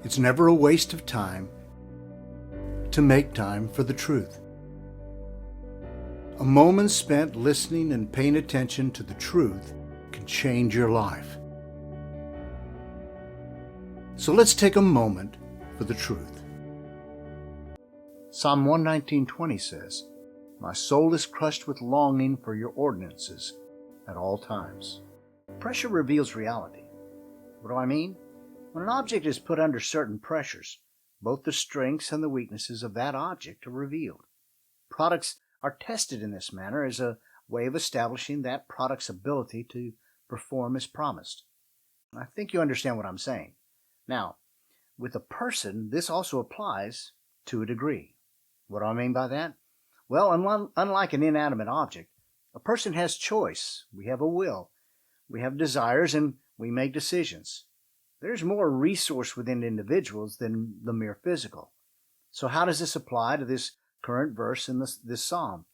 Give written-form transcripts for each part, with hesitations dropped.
It's never a waste of time to make time for the truth. A moment spent listening and paying attention to the truth can change your life. So let's take a moment for the truth. Psalm 119:20 says, "My soul is crushed with longing for your ordinances at all times." Pressure reveals reality. What do I mean? When an object is put under certain pressures, both the strengths and the weaknesses of that object are revealed. Products are tested in this manner as a way of establishing that product's ability to perform as promised. I think you understand what I'm saying. Now, with a person, this also applies to a degree. What do I mean by that? Well, unlike an inanimate object, a person has choice. We have a will. We have desires, and we make decisions. There's more resource within individuals than the mere physical. So how does this apply to this current verse in this psalm?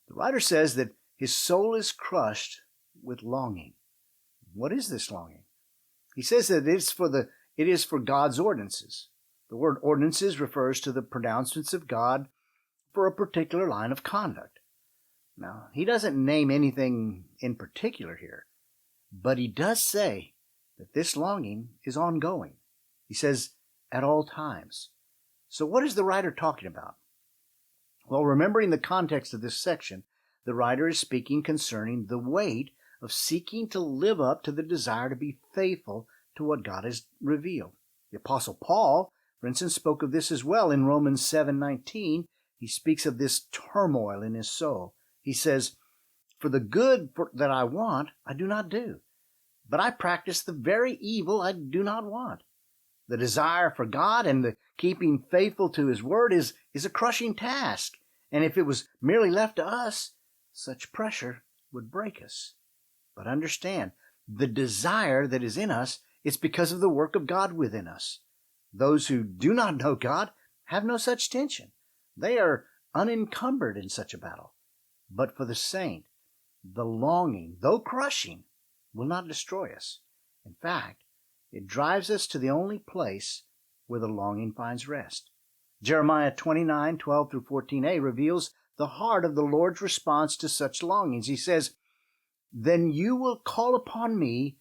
The writer says that his soul is crushed with longing. What is this longing? He says that it is for God's ordinances. The word ordinances refers to the pronouncements of God for a particular line of conduct. Now, he doesn't name anything in particular here, but he does say that this longing is ongoing. He says, at all times. So what is the writer talking about? Well, remembering the context of this section, the writer is speaking concerning the weight of seeking to live up to the desire to be faithful to what God has revealed. The Apostle Paul, for instance, spoke of this as well in Romans 7:19. He speaks of this turmoil in his soul. He says, "For the good that I want, I do not do, but I practice the very evil I do not want." The desire for God and the keeping faithful to His Word is a crushing task. And if it was merely left to us, such pressure would break us. But understand, the desire that is in us is because of the work of God within us. Those who do not know God have no such tension. They are unencumbered in such a battle. But for the saint, the longing, though crushing, will not destroy us. In fact, it drives us to the only place where the longing finds rest. Jeremiah 29:12-14a reveals the heart of the Lord's response to such longings. He says, "Then you will call upon me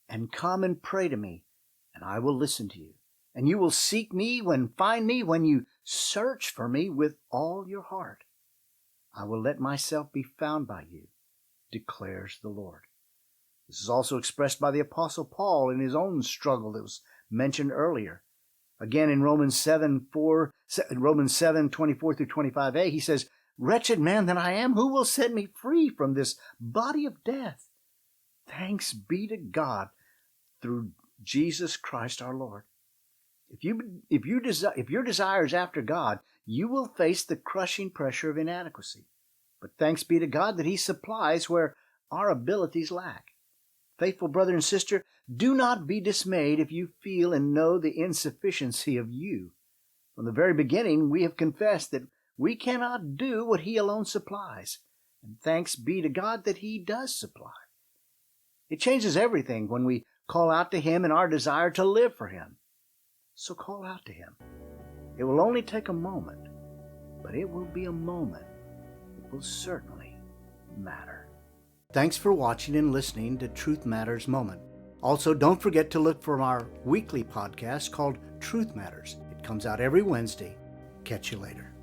and come and pray to me, and I will listen to you. And you will seek me and find me when you search for me with all your heart. I will let myself be found by you, declares the Lord." This is also expressed by the Apostle Paul in his own struggle that was mentioned earlier. Again, in Romans 7:24-25a, he says, "Wretched man that I am, who will set me free from this body of death? Thanks be to God through Jesus Christ our Lord." If your desire is after God, you will face the crushing pressure of inadequacy. But thanks be to God that He supplies where our abilities lack. Faithful brother and sister, do not be dismayed if you feel and know the insufficiency of you. From the very beginning, we have confessed that we cannot do what He alone supplies. And thanks be to God that He does supply. It changes everything when we call out to Him in our desire to live for Him. So call out to Him. It will only take a moment, but it will be a moment that will certainly matter. Thanks for watching and listening to Truth Matters Moment. Also, don't forget to look for our weekly podcast called Truth Matters. It comes out every Wednesday. Catch you later.